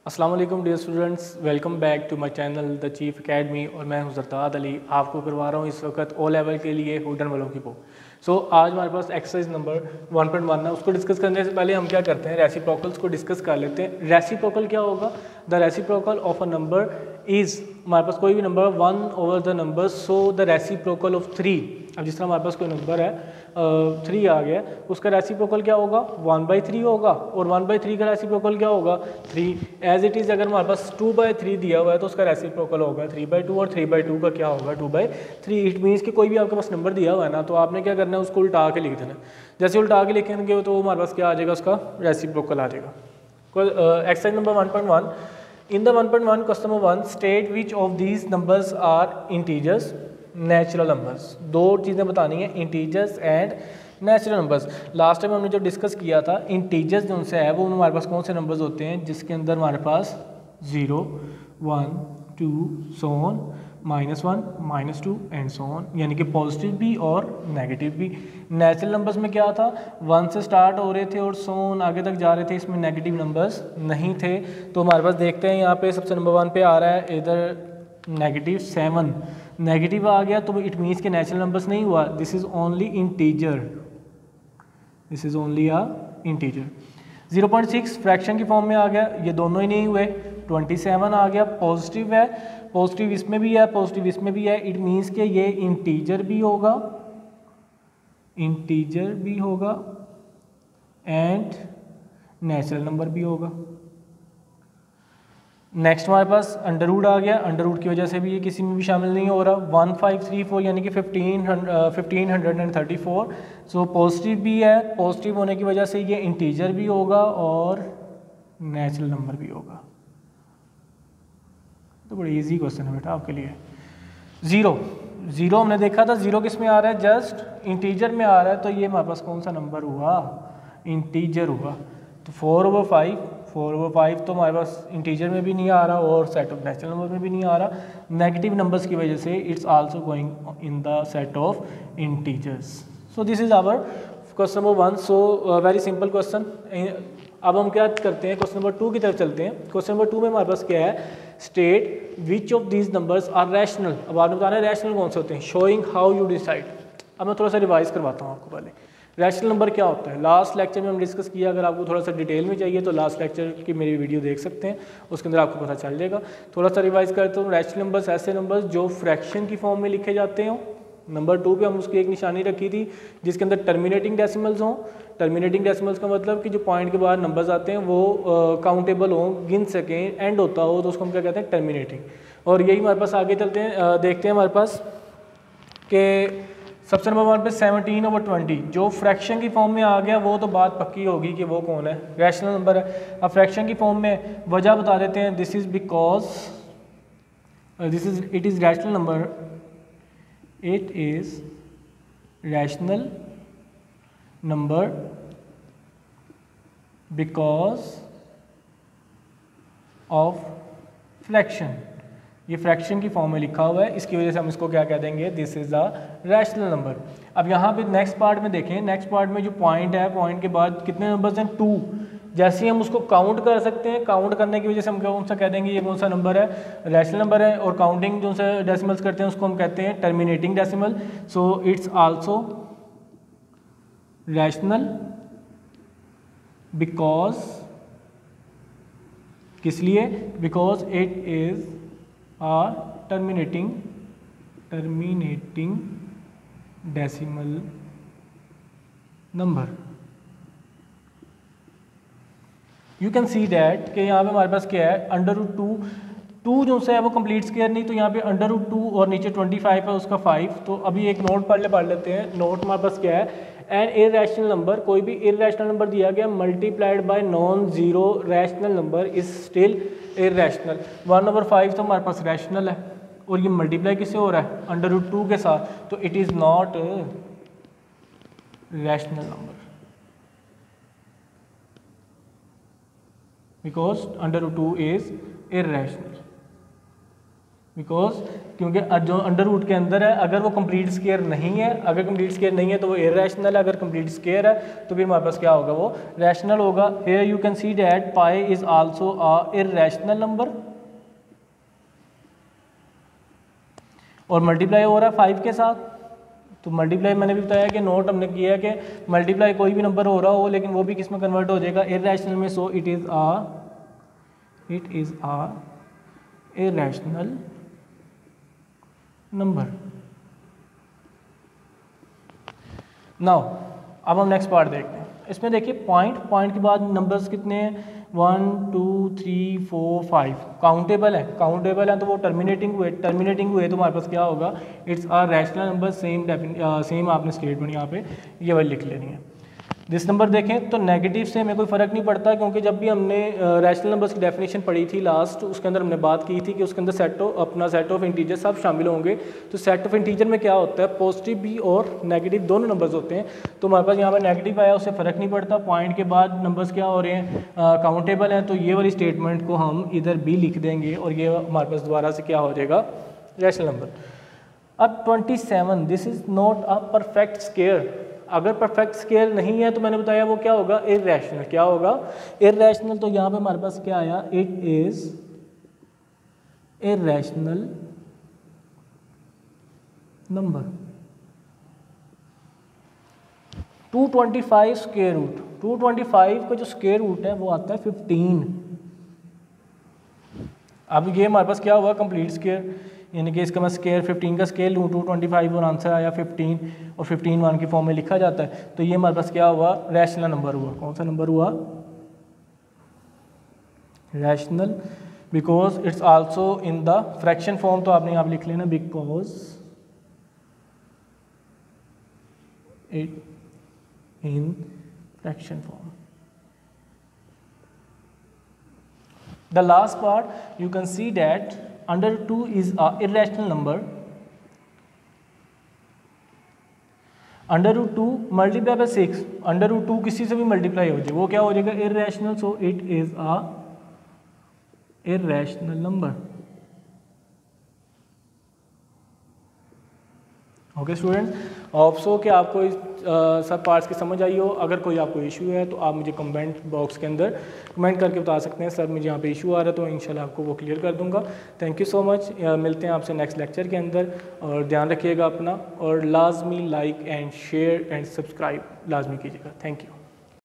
अस्सलाम वालेकुम dear students, welcome back to my channel the chief academy. और मैं हूं ज़रदाद अली, आपको करवा रहा हूं इस वक्त ओ लेवल के लिए हुडन वालों की बुक। आज हमारे पास एक्सरसाइज नंबर 1.1 है। उसको डिस्कस करने से पहले हम क्या करते हैं, रेसिप्रोकल्स को डिस्कस कर लेते हैं। रेसिप्रोकल क्या होगा? The reciprocal of a number is, हमारे पास कोई भी number 1 over the number, so the reciprocal of 3। अब जिस तरह हमारे पास कोई नंबर है 3 आ गया, उसका रेसिप्रोकल क्या होगा? 1/3 होगा। और 1/3 का रेसिप्रोकल क्या होगा? 3। एज इट इज़ अगर हमारे पास 2/3 दिया हुआ है तो उसका रेसिप्रोकल होगा 3/2, और 3/2 का क्या होगा? 2/3। इट मीन्स कि कोई भी आपके पास नंबर दिया हुआ है ना, तो आपने क्या करना है, उसको उल्टा के लिख देना। जैसे उल्टा के लिखेंगे तो हमारे पास क्या आ जाएगा? उसका रेसिप्रोकल आ जाएगा। Exercise number 1.1, in the 1.1 question number 1, state which of these numbers are integers natural numbers. दो चीज़ें बतानी है, integers and natural numbers. Last time हमने जो डिस्कस किया था, इंटीजर्स जो उनसे है वो हमारे पास कौन से नंबर्स होते हैं जिसके अंदर हमारे पास 0, 1, 2, so on, -1, -2 and so on, यानी कि पॉजिटिव भी और नेगेटिव भी। नेचुरल नंबर्स में क्या था? 1 से स्टार्ट हो रहे थे और so on आगे तक जा रहे थे, इसमें नेगेटिव नंबर्स नहीं थे। तो हमारे पास देखते हैं यहाँ पे सबसे नंबर 1 पे आ रहा है इधर -7, नेगेटिव आ गया तो इट मीन्स के नेचुरल नंबर्स नहीं हुआ, this is only integer, this is only a integer. 0.6 fraction की फॉर्म में आ गया, ये दोनों ही नहीं हुए। 27 आ गया, पॉजिटिव है, पॉजिटिव इसमें भी है, पॉजिटिव इसमें भी है, इट मीन्स के ये इंटीजर भी होगा, इंटीजर भी होगा एंड नेचुरल नंबर भी होगा। नेक्स्ट हमारे पास अंडर रूट आ गया, अंडर रूट की वजह से भी ये किसी में भी शामिल नहीं हो रहा। 1534 यानी कि 1534। सो पॉजिटिव भी है, पॉजिटिव होने की वजह से ये इंटीजर भी होगा और नेचुरल नंबर भी होगा। तो बड़ी इजी क्वेश्चन है बेटा आपके लिए। ज़ीरो हमने देखा था, ज़ीरो किस में आ रहा है? जस्ट इंटीजर में आ रहा है, तो ये हमारे पास कौन सा नंबर हुआ? इंटीजर हुआ। तो 4/5 तो हमारे पास इंटीजर में भी नहीं आ रहा और सेट ऑफ नेचुरल नंबर में भी नहीं आ रहा। नेगेटिव नंबर्स की वजह से it's also going in the set of integers. So this is our question number 1। So very simple question. अब हम क्या करते हैं, क्वेश्चन नंबर 2 की तरफ चलते हैं। क्वेश्चन नंबर 2 में हमारे पास क्या है? State which of these numbers are rational. अब आपने बताना है रैशनल कौन से होते हैं, शोइंग हाउ यू डिसाइड। अब मैं थोड़ा सा रिवाइज करवाता हूँ आपको पहले। रैशनल नंबर क्या होता है? लास्ट लेक्चर में हम डिस्कस किया, अगर आपको थोड़ा सा डिटेल में चाहिए तो लास्ट लेक्चर की मेरी वीडियो देख सकते हैं, उसके अंदर आपको पता चल जाएगा। थोड़ा सा रिवाइज करते हूँ। रैशनल नंबर्स ऐसे नंबर्स जो फ्रैक्शन की फॉर्म में लिखे जाते हो। नंबर 2 पे हम उसकी एक निशानी रखी थी जिसके अंदर टर्मिनेटिंग डेसिमल्स हों। टर्मिनेटिंग डेसिमल्स का मतलब कि जो पॉइंट के बाद नंबर्स आते हैं वो काउंटेबल हों, गिन सकें, एंड होता हो, तो उसको हम क्या कहते हैं? टर्मिनेटिंग। और यही हमारे पास आगे चलते हैं, देखते हैं हमारे पास कि सबसे नंबर 1 पे 17/20 जो फ्रैक्शन की फॉर्म में आ गया, वो तो बात पक्की होगी कि वो कौन है? रैशनल नंबर है। अब फ्रैक्शन की फॉर्म में वजह बता देते हैं, this is because it is rational number, it is rational number because of fraction. ये फ्रैक्शन की फॉर्म में लिखा हुआ है, इसकी वजह से हम इसको क्या कह देंगे? This is the rational number. अब यहाँ पे नेक्स्ट पार्ट में देखें, नेक्स्ट पार्ट में जो पॉइंट है, पॉइंट के बाद कितने नंबर्स हैं? 2। जैसे ही हम उसको काउंट कर सकते हैं, काउंट करने की वजह से हम कौन सा कह देंगे? ये कौन सा नंबर है? रैशनल नंबर है। और काउंटिंग जो से डेसिमल्स करते हैं उसको हम कहते हैं terminating decimal. So it's also rational because, किस लिए? Because it is terminating decimal number। You can see that कि यहाँ पे हमारे पास क्या है? √2 जो से है वो कंप्लीट स्क्वायर नहीं, तो यहाँ पे √2 और नीचे 25 है, उसका 5। तो अभी एक नोट पढ़ लेते हैं। नोट हमारे पास क्या है? एन इररेशनल नंबर, कोई भी इररेशनल नंबर दिया गया multiplied by non zero rational number is still irrational. 1/5 तो हमारे पास रैशनल है और ये मल्टीप्लाई किससे हो रहा है? √2 के साथ, तो it is not rational number because √2 is irrational. Because क्योंकि जो अंडर रूट के अंदर है अगर वो कंप्लीट स्क्वायर नहीं है, अगर कंप्लीट स्क्वायर नहीं है तो वो इरेशनल है, अगर कंप्लीट स्क्वायर है तो फिर हमारे पास क्या होगा, वो रैशनल होगा। Here you can see that pi is also a irrational number और मल्टीप्लाई हो रहा है 5 के साथ। तो मल्टीप्लाई मैंने भी बताया कि नोट हमने किया है कि मल्टीप्लाई कोई भी नंबर हो रहा हो लेकिन वो भी किस में कन्वर्ट हो जाएगा, इरेशनल में। So it is a irrational number. Now अब हम नेक्स्ट पार्ट देखते हैं। इसमें देखिए पॉइंट के बाद नंबर्स कितने हैं, 1 2 3 4 5 काउंटेबल है तो वो टर्मिनेटिंग हुए तो हमारे पास क्या होगा, it's a rational number. Same आपने स्टेटमेंट यहाँ पे ये वाली लिख लेनी है। दिस नंबर देखें तो नेगेटिव से हमें कोई फ़र्क नहीं पड़ता, क्योंकि जब भी हमने रैशनल नंबर्स की डेफिनेशन पढ़ी थी लास्ट, उसके अंदर हमने बात की थी कि उसके अंदर सेट ऑफ इंटीजर सब शामिल होंगे। तो सेट ऑफ इंटीजर में क्या होता है, पॉजिटिव भी और नेगेटिव दोनों नंबर्स होते हैं। तो हमारे पास यहाँ पर नेगेटिव आया, उससे फ़र्क नहीं पड़ता। पॉइंट के बाद नंबर्स क्या हो रहे हैं, काउंटेबल हैं, तो ये वाली स्टेटमेंट को हम इधर भी लिख देंगे और ये हमारे पास दोबारा से क्या हो जाएगा, रैशनल नंबर। अब 27, this is not a perfect square. अगर परफेक्ट स्क्वायर नहीं है तो मैंने बताया वो क्या होगा, इररेशनल। क्या होगा, इररेशनल। तो यहाँ पे हमारे पास क्या आया, it is irrational number. 225 square root, 225 का जो स्क्वायर रूट है वो आता है 15। अब ये हमारे पास क्या हुआ, कंप्लीट स्क्वायर, यानी कि इसका मैं स्केयर 15 का स्केल लूँ 225 और आंसर आया 15 और 15 1 की फॉर्म में लिखा जाता है। तो ये हमारे पास क्या हुआ, रैशनल नंबर हुआ। कौन सा नंबर हुआ, rational, because it's also in the fraction form. तो आपने यहाँ लिख लेना, because it in fraction form. The last part, you can see that under 2 is a irrational number. Under root 2 multiply by 6, under root 2 किसी से भी multiply हो जाए वो क्या हो जाएगा, irrational. So it is a irrational number. Okay students, hope so कि आपको इस सब पार्ट्स की समझ आई हो। अगर कोई आपको इशू है तो आप मुझे कमेंट बॉक्स के अंदर कमेंट करके बता सकते हैं, सर मुझे यहाँ पे इशू आ रहा है, तो इंशाल्लाह आपको वो क्लियर कर दूंगा। थैंक यू सो मच, मिलते हैं आपसे नेक्स्ट लेक्चर के अंदर, और ध्यान रखिएगा अपना, और लाजमी like and share and subscribe लाजमी कीजिएगा। Thank you.